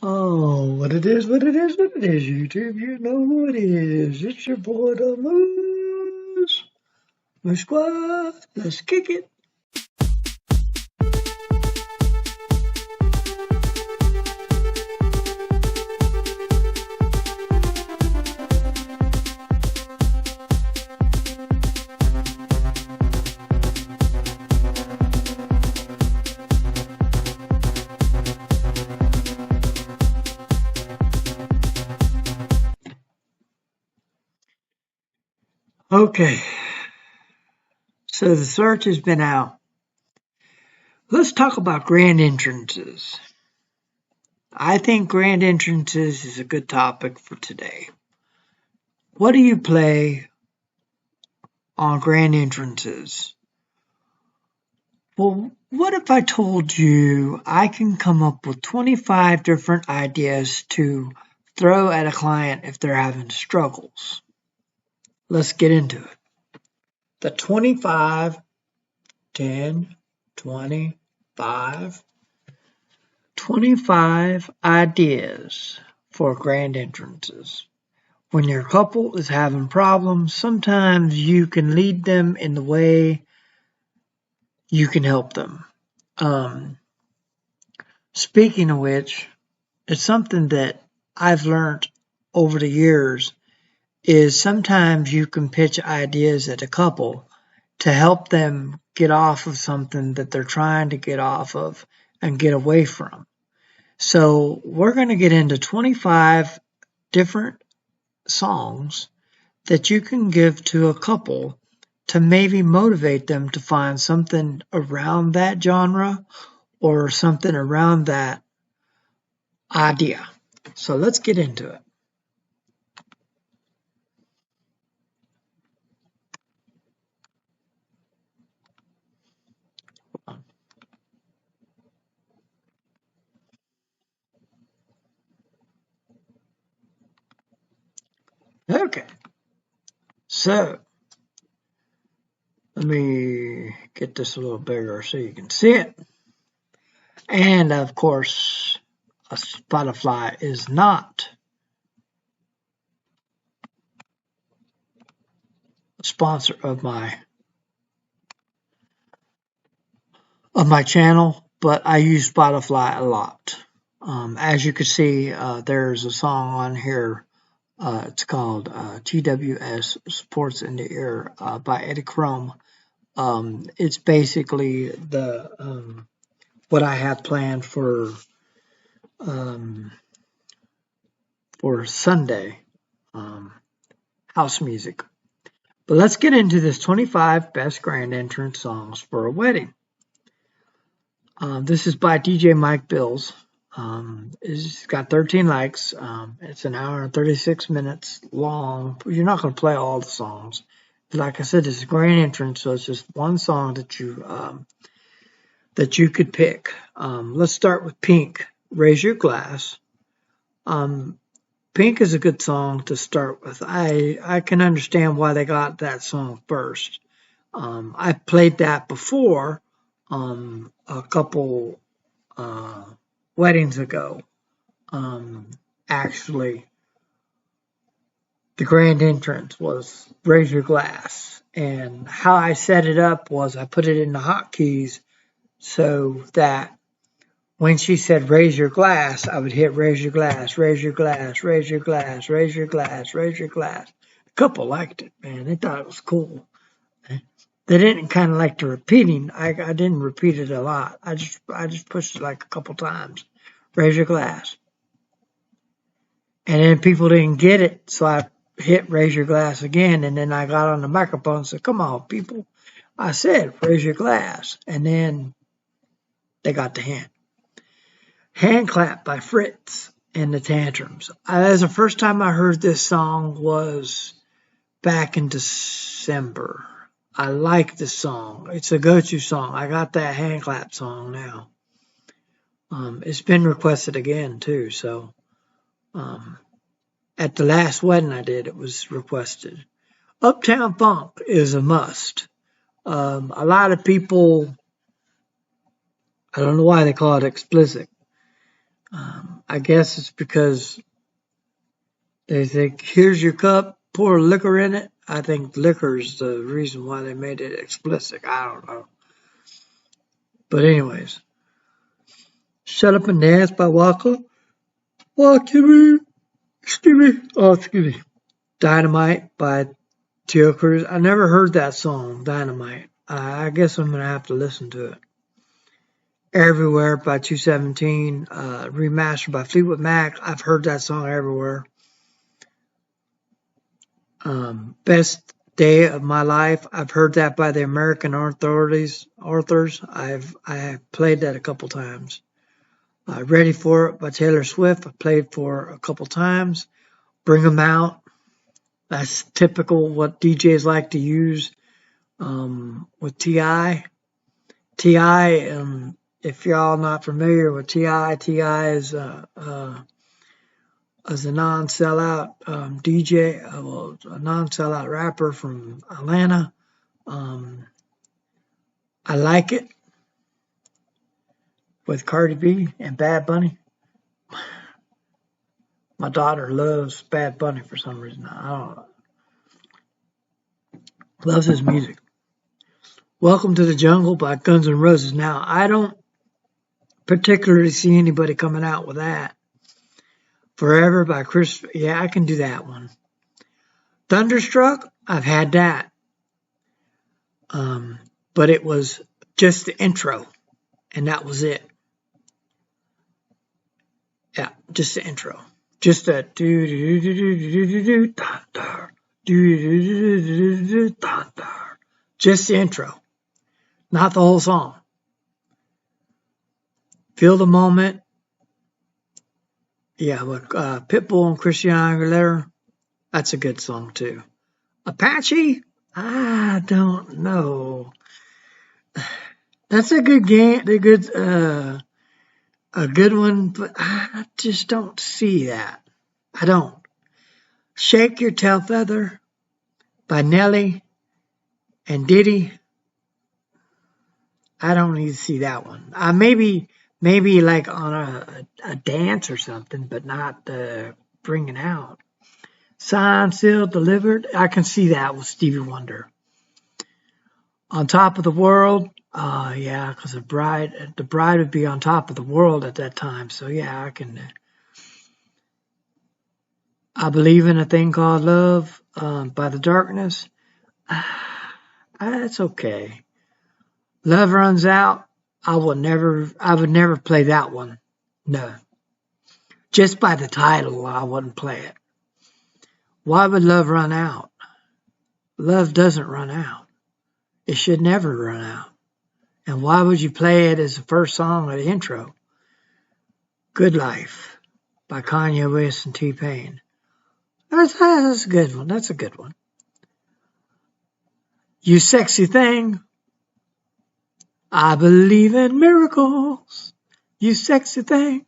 Oh, what it is, YouTube. You know who it is. It's your boy, the Moose. Moose Squad. Let's kick it. Okay, so the search has been out. Let's talk about grand entrances. I think grand entrances is a good topic for today. What do you play on grand entrances? Well, what if I told you I can come up with 25 different ideas to throw at a client if they're having struggles? Let's get into it. The 25, 10, 25 ideas for grand entrances. When your couple is having problems, sometimes you can lead them in the way you can help them. Speaking of which, it's something that I've learned over the years is sometimes you can pitch ideas at a couple to help them get off of something that they're trying to get off of and get away from. So we're going to get into 25 different songs that you can give to a couple to maybe motivate them to find something around that genre or something around that idea. So let's get into it. Okay, so let me get this a little bigger so you can see it. And of course, Spotify is not a sponsor of my channel, but I use Spotify a lot. As you can see, there's a song on here. It's called TWS Sports in the Ear by Eddie Chrome. It's basically the what I have planned for Sunday house music. But let's get into this 25 best grand entrance songs for a wedding. This is by DJ Mike Bills. It's got 13 likes. It's an hour and 36 minutes long. You're not going to play all the songs. Like I said, it's a grand entrance, so it's just one song that you could pick. Let's start with Pink, Raise Your Glass. Pink is a good song to start with. I can understand why they got that song first. I played that before a couple weddings ago. Actually, the grand entrance was Raise Your Glass. And how I set it up was I put it in the hotkeys so that when she said raise your glass, I would hit raise your glass, raise your glass, raise your glass, raise your glass, raise your glass. A couple liked it, man. They thought it was cool. They didn't kind of like the repeating. I didn't repeat it a lot. I just pushed it like a couple times. Raise your glass. And then people didn't get it, so I hit raise your glass again, and then I got on the microphone and said, come on, people. I said, raise your glass. And then they got the hint. Hand Clap by Fritz and the Tantrums. That's the first time I heard this song was back in December. I like this song. It's a go-to song. I got that hand clap song now. It's been requested again too, so at the last wedding I did, it was requested. Uptown Funk is a must. A lot of people, I don't know why they call it explicit. I guess it's because they think, here's your cup, pour liquor in it. I think liquor is the reason why they made it explicit. I don't know. But anyways, Shut Up and Dance by Walker. Excuse me. Dynamite by Teo Cruz. I never heard that song, Dynamite. I guess I'm going to have to listen to it. Everywhere by 217. Remastered by Fleetwood Mac. I've heard that song everywhere. Best Day of My Life. I've heard that by the American Authors. I have played that a couple times. Ready for It by Taylor Swift. I played for a couple times. Bring 'Em Out. That's typical what DJs like to use with T.I. T.I., if y'all not familiar with T.I., T.I. is a non-sellout DJ, a non-sellout rapper from Atlanta. I Like It with Cardi B and Bad Bunny. My daughter loves Bad Bunny for some reason. I don't know. Loves his music. Welcome to the Jungle by Guns N' Roses. Now, I don't particularly see anybody coming out with that. Forever by Chris. Yeah, I can do that one. Thunderstruck, I've had that. But it was just the intro, and that was it. Yeah, just the intro. Just the just the intro, not the whole song. Feel the Moment. Yeah, with Pitbull and Christina Aguilera. That's a good song too. Apache? I don't know. That's a good game. A good one, but I just don't see that. I don't. Shake Your Tail Feather by Nelly and Diddy. I don't need to see that one. Maybe like on a dance or something, but not bringing out. Signed, Sealed, Delivered. I can see that with Stevie Wonder. On Top of the World. Yeah, because the bride would be on top of the world at that time. So yeah, I can. I Believe in a Thing Called Love by The Darkness. That's okay. Love Runs Out. I would never play that one. No. Just by the title, I wouldn't play it. Why would love run out? Love doesn't run out. It should never run out. And why would you play it as the first song or the intro? Good Life by Kanye West and T-Pain. That's a good one. That's a good one. You Sexy Thing. I Believe in Miracles. You Sexy Thing.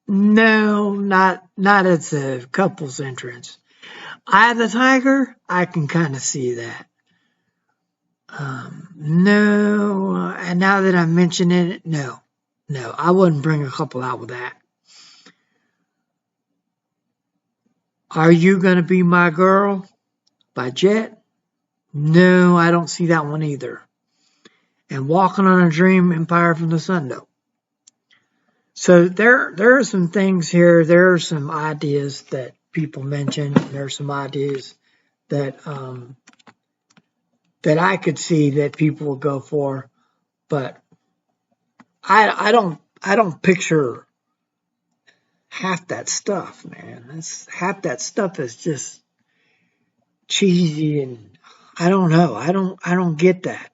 No, not as a couple's entrance. Eye the Tiger. I can kind of see that. No, and now that I'm mentioning it, no, I wouldn't bring a couple out with that. Are You Gonna Be My Girl by Jet? No, I don't see that one either. And Walking on a Dream, Empire from the Sun, no. So there are some things here. There are some ideas that people mention. There are some ideas that I could see that people will go for, but I don't picture half that stuff, man. Half that stuff is just cheesy, and I don't know. I don't get that.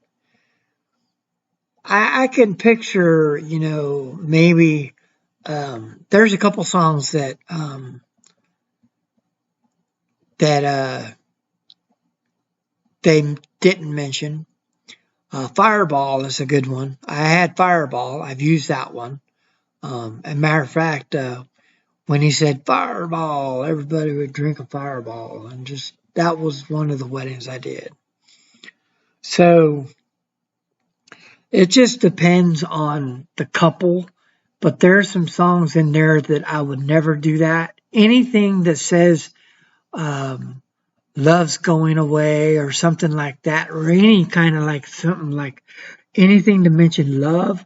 I can picture, maybe there's a couple songs that they didn't mention. Fireball is a good one. I had Fireball. I've used that one. As a matter of fact, when he said Fireball, everybody would drink a Fireball, and just that was one of the weddings I did. So it just depends on the couple But there are some songs in there that I would never do that. Anything that says love's going away or something like that, or any kind of like something like anything to mention love,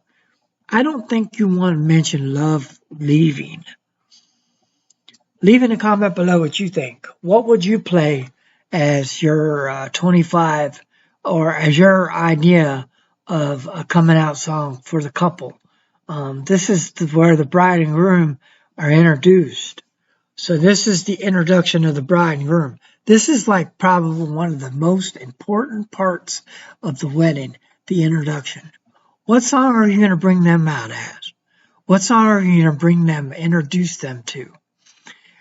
I don't think you want to mention love leaving. Leave in a comment below what you think. What would you play as your 25 or as your idea of a coming out song for the couple? This is where the bride and groom are introduced. So this is the introduction of the bride and groom. This is like probably one of the most important parts of the wedding, the introduction. What song are you going to bring them out as? What song are you going to bring them, introduce them to?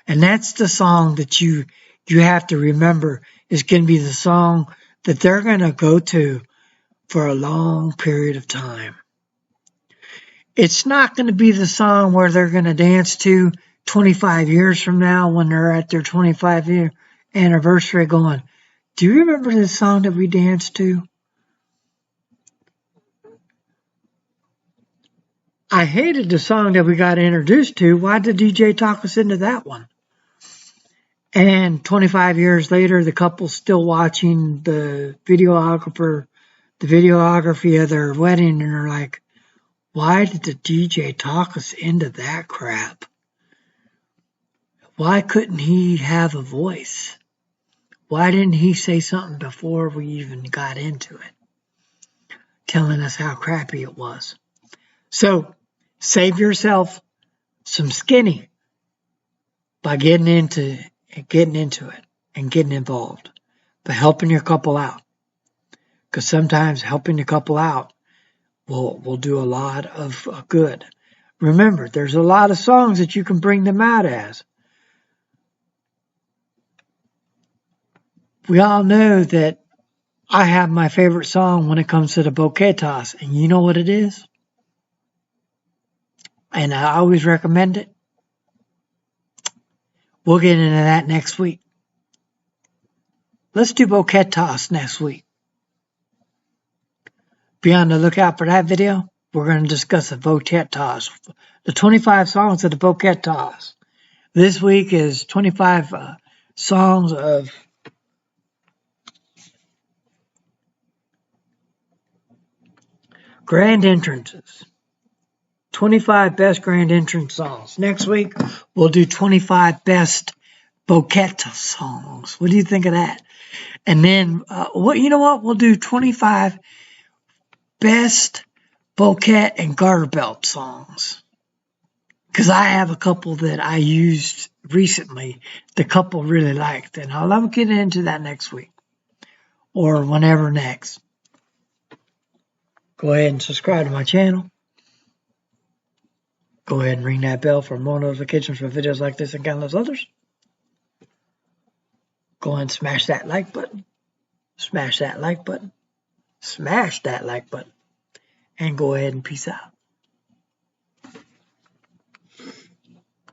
And that's the song that you have to remember is going to be the song that they're going to go to for a long period of time. It's not going to be the song where they're going to dance to 25 years from now when they're at their 25-year anniversary going, do you remember this song that we danced to? I hated the song that we got introduced to. Why did DJ talk us into that one? And 25 years later, the couple's still watching the videography of their wedding, and they're like, why did the DJ talk us into that crap? Why couldn't he have a voice? Why didn't he say something before we even got into it, telling us how crappy it was? So save yourself some skinny by getting into it and getting involved, by helping your couple out. Because sometimes helping the couple out will do a lot of good. Remember, there's a lot of songs that you can bring them out as. We all know that I have my favorite song when it comes to the bouquet toss, and you know what it is? And I always recommend it. We'll get into that next week. Let's do bouquet toss next week. Be on the lookout for that video. We're going to discuss the bouquet toss. The 25 songs of the bouquet toss. This week is 25 songs of grand entrances. 25 best grand entrance songs. Next week, we'll do 25 best bouquet songs. What do you think of that? And then, you know what? We'll do 25 best bouquet and garter belt songs. Because I have a couple that I used recently, the couple really liked. And I'll get into that next week. Or whenever next. Go ahead and subscribe to my channel. Go ahead and ring that bell for more notifications for videos like this and countless others. Go ahead and smash that like button. Smash that like button. Smash that like button. And go ahead and peace out.